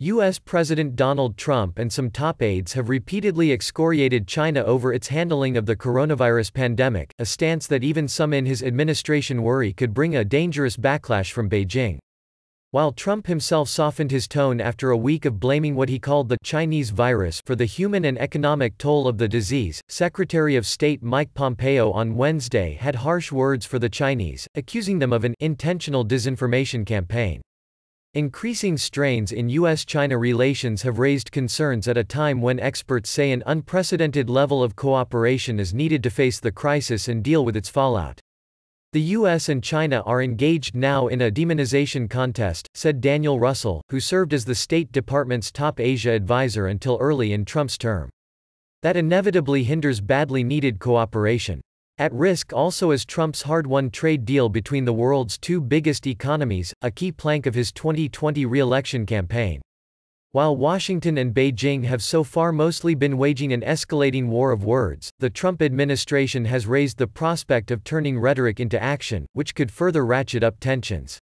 U.S. President Donald Trump and some top aides have repeatedly excoriated China over its handling of the coronavirus pandemic, a stance that even some in his administration worry could bring a dangerous backlash from Beijing. While Trump himself softened his tone after a week of blaming what he called the Chinese virus for the human and economic toll of the disease, Secretary of State Mike Pompeo on Wednesday had harsh words for the Chinese, accusing them of an intentional disinformation campaign. Increasing strains in U.S.-China relations have raised concerns at a time when experts say an unprecedented level of cooperation is needed to face the crisis and deal with its fallout. The U.S. and China are engaged now in a demonization contest, said Daniel Russell, who served as the State Department's top Asia advisor until early in Trump's term. That inevitably hinders badly needed cooperation. At risk also is Trump's hard-won trade deal between the world's two biggest economies, a key plank of his 2020 re-election campaign. While Washington and Beijing have so far mostly been waging an escalating war of words, the Trump administration has raised the prospect of turning rhetoric into action, which could further ratchet up tensions.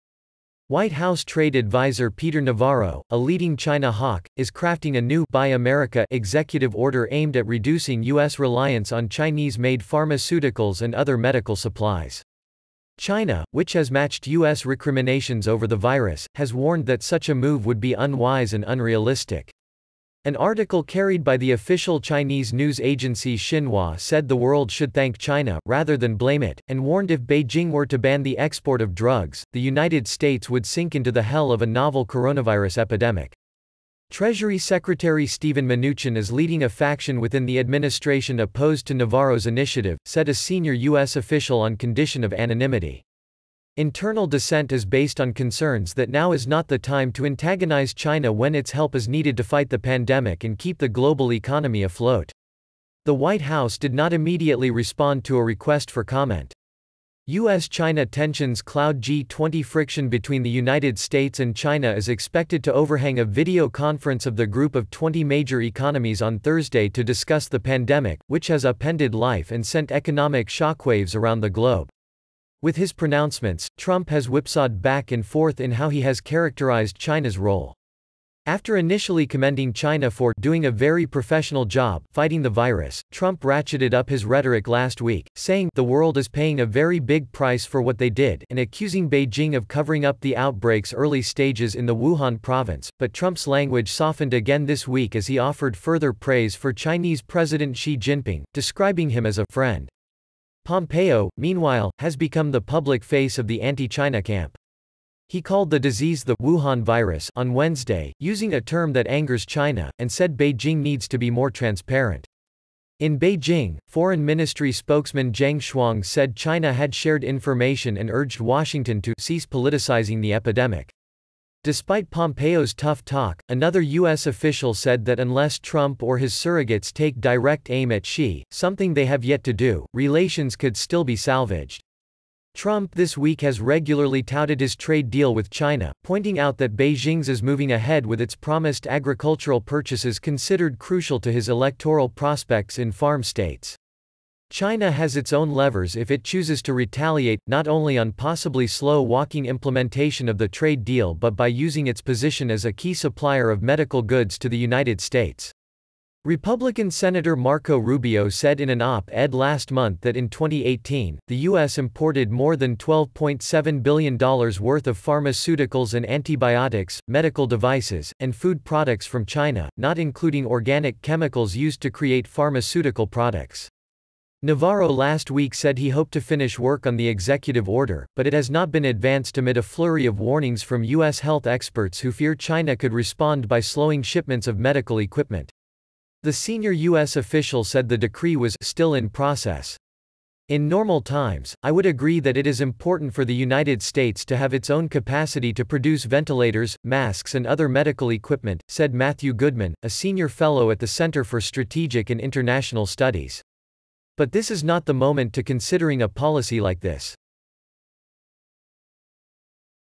White House trade advisor Peter Navarro, a leading China hawk, is crafting a new Buy America executive order aimed at reducing U.S. reliance on Chinese-made pharmaceuticals and other medical supplies. China, which has matched U.S. recriminations over the virus, has warned that such a move would be unwise and unrealistic. An article carried by the official Chinese news agency Xinhua said the world should thank China, rather than blame it, and warned if Beijing were to ban the export of drugs, the United States would sink into the hell of a novel coronavirus epidemic. Treasury Secretary Steven Mnuchin is leading a faction within the administration opposed to Navarro's initiative, said a senior U.S. official on condition of anonymity. Internal dissent is based on concerns that now is not the time to antagonize China when its help is needed to fight the pandemic and keep the global economy afloat. The White House did not immediately respond to a request for comment. U.S.-China tensions cloud G20 friction between the United States and China is expected to overhang a video conference of the group of 20 major economies on Thursday to discuss the pandemic, which has upended life and sent economic shockwaves around the globe. With his pronouncements, Trump has whipsawed back and forth in how he has characterized China's role. After initially commending China for doing a very professional job fighting the virus, Trump ratcheted up his rhetoric last week, saying the world is paying a very big price for what they did and accusing Beijing of covering up the outbreak's early stages in the Wuhan province, but Trump's language softened again this week as he offered further praise for Chinese President Xi Jinping, describing him as a friend. Pompeo, meanwhile, has become the public face of the anti-China camp. He called the disease the Wuhan virus on Wednesday, using a term that angers China, and said Beijing needs to be more transparent. In Beijing, Foreign Ministry spokesman Zhang Shuang said China had shared information and urged Washington to cease politicizing the epidemic. Despite Pompeo's tough talk, another U.S. official said that unless Trump or his surrogates take direct aim at Xi, something they have yet to do, relations could still be salvaged. Trump this week has regularly touted his trade deal with China, pointing out that Beijing's is moving ahead with its promised agricultural purchases considered crucial to his electoral prospects in farm states. China has its own levers if it chooses to retaliate, not only on possibly slow-walking implementation of the trade deal but by using its position as a key supplier of medical goods to the United States. Republican Senator Marco Rubio said in an op-ed last month that in 2018, the U.S. imported more than $12.7 billion worth of pharmaceuticals and antibiotics, medical devices, and food products from China, not including organic chemicals used to create pharmaceutical products. Navarro last week said he hoped to finish work on the executive order, but it has not been advanced amid a flurry of warnings from U.S. health experts who fear China could respond by slowing shipments of medical equipment. The senior U.S. official said the decree was still in process. In normal times, I would agree that it is important for the United States to have its own capacity to produce ventilators, masks and other medical equipment, said Matthew Goodman, a senior fellow at the Center for Strategic and International Studies. But this is not the moment to considering a policy like this.